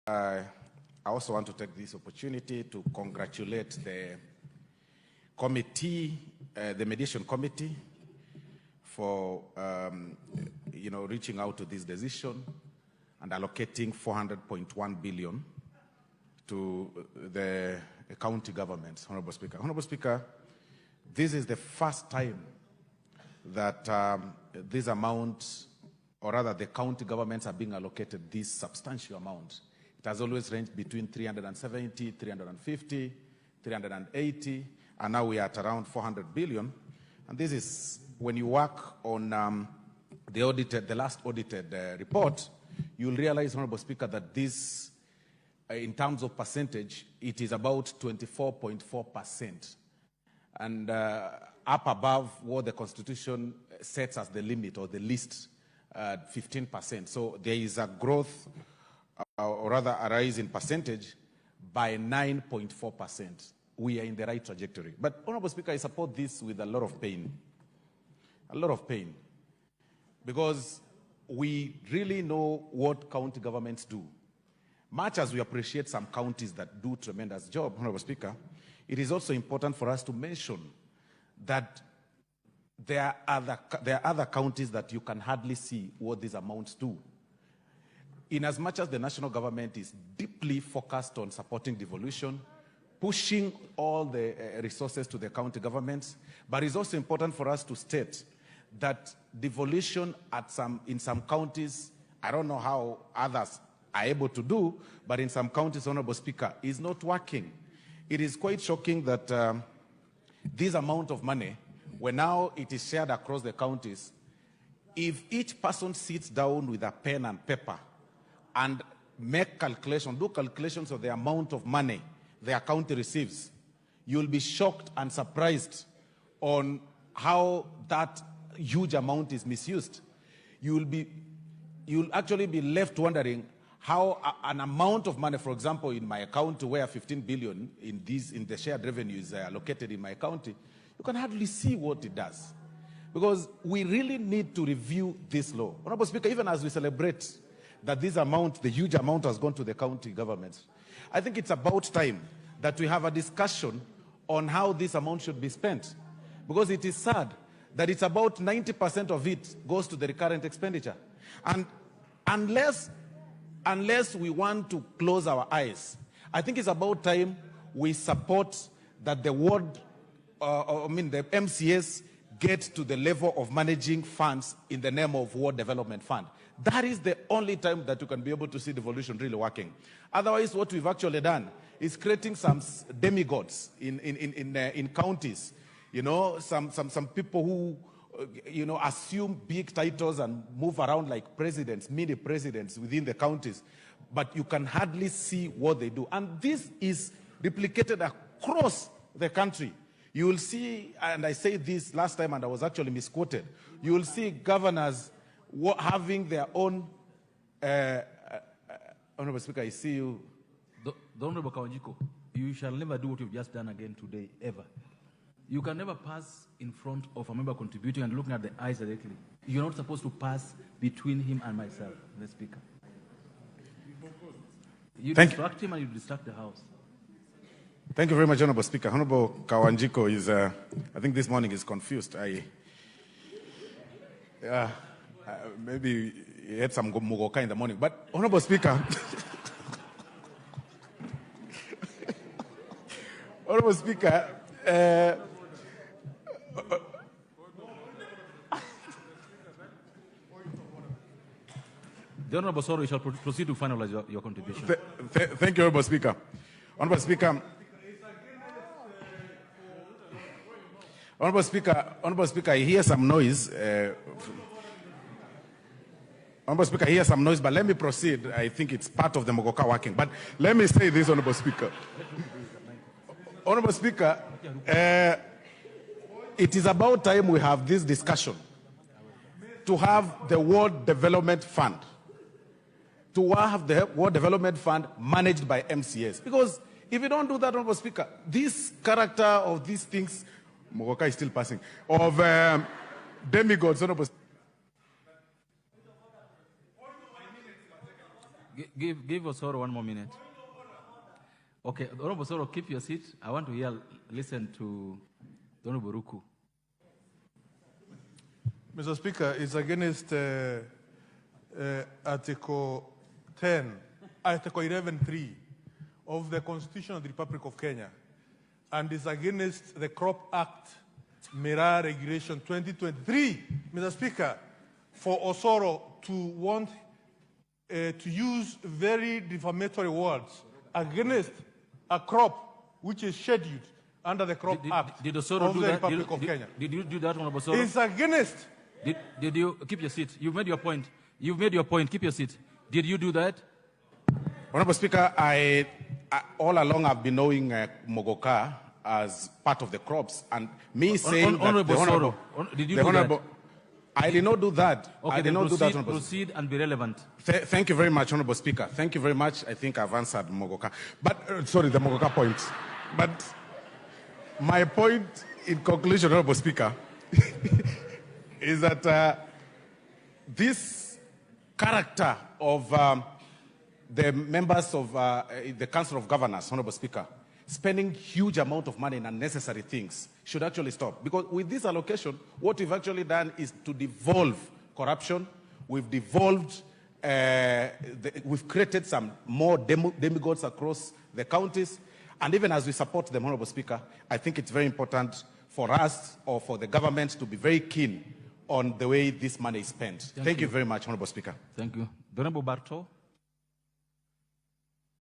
I also want to take this opportunity to congratulate the committee, the mediation committee, for reaching out to this decision and allocating 400.1 billion to the county governments. Honorable Speaker. Honorable Speaker, this is the first time that this amount, or rather the county governments, are being allocated this substantial amount. It has always ranged between 370, 350, 380, and now we are at around 400 billion. And this is, when you work on the last audited report, you'll realize, Honorable Speaker, that this, in terms of percentage, it is about 24.4%. And up above what the Constitution sets as the limit or the least, 15%. So there is a growth, or rather a rise in percentage by 9.4%. We are in the right trajectory. But, Honorable Speaker, I support this with a lot of pain. A lot of pain. Because we really know what county governments do. Much as we appreciate some counties that do a tremendous job, Honorable Speaker, it is also important for us to mention that there are other counties that you can hardly see what these amounts do. In as much as the national government is deeply focused on supporting devolution, pushing all the resources to the county governments, but it's also important for us to state that devolution in some counties, I don't know how others are able to do, but in some counties, Honorable Speaker, is not working. It is quite shocking that this amount of money, when now it is shared across the counties, if each person sits down with a pen and paper and do calculations of the amount of money their county receives, you'll be shocked and surprised on how that huge amount is misused. You'll actually be left wondering how an amount of money, for example, in my county where 15 billion in the shared revenue is allocated in my county, you can hardly see what it does. Because we really need to review this law. Honorable Speaker, even as we celebrate that this amount, the huge amount, has gone to the county governments, I think it's about time that we have a discussion on how this amount should be spent. Because it is sad that it's about 90% of it goes to the recurrent expenditure. And unless we want to close our eyes, I think it's about time we support that the MCS get to the level of managing funds in the name of Ward Development Fund. That is the only time that you can be able to see devolution really working. Otherwise, what we've actually done is creating some demigods in counties. You know, some people who, assume big titles and move around like presidents, mini presidents within the counties, but you can hardly see what they do. And this is replicated across the country. You will see, and I said this last time and I was actually misquoted, you will see governors having their own, Honorable Speaker, I see you. The Honorable Kawanjiko, you shall never do what you've just done again today, ever. You can never pass in front of a member contributing and looking at the eyes directly. You're not supposed to pass between him and myself, the Speaker. You distract him and you distract the House. Thank you very much, Honorable Speaker. Honorable Kawanjiko is, I think this morning is confused. Maybe he had some mugoka in the morning. But, Honorable Speaker, Honorable Speaker, the Honorable Osoro, you shall proceed to finalize your contribution. Thank you, Honorable Speaker. Honorable Speaker, I hear some noise. Honorable Speaker, I hear some noise, but let me proceed. I think it's part of the Mogoka working. But let me say this, Honorable Speaker. Honorable Speaker, it is about time we have this discussion to have the World Development Fund, managed by MCS. Because if you don't do that, Honorable Speaker, this character of these things, Mogoka is still passing, of demigods, Honorable Speaker. Give Osoro 1 more minute. Okay, Honorable Osoro, keep your seat. I want to listen to Honorable Ruku. Mr. Speaker, it's against Article 11.3 of the Constitution of the Republic of Kenya, and is against the Crop Act Mirror Regulation 2023, Mr. Speaker, for Osoro to want to use very defamatory words against a crop which is scheduled under the Crop Act did Osoro of do the that? Republic of Kenya. Did you do that, Honorable Osoro? It's against. Did you keep your seat? You've made your point. You've made your point. Keep your seat. Did you do that? Honorable Speaker, I all along I've been knowing Mogoka as part of the crops, and me saying Honorable that the Honorable, did you do that? I did not do that. Okay, I did not do that, Honorable. Proceed and be relevant. Thank you very much, Honorable Speaker. Thank you very much. I think I've answered Mogoka. But, sorry, the Mogoka point. But my point in conclusion, Honorable Speaker, is that this character of the members of the Council of Governors, Honorable Speaker, spending huge amount of money in unnecessary things should actually stop. Because with this allocation, what we've actually done is to devolve corruption. We've devolved, we've created some more demigods across the counties. And even as we support them, Honorable Speaker, I think it's very important for us or for the government to be very keen on the way this money is spent. Thank you very much, Honorable Speaker. Thank you. Honorable Barto.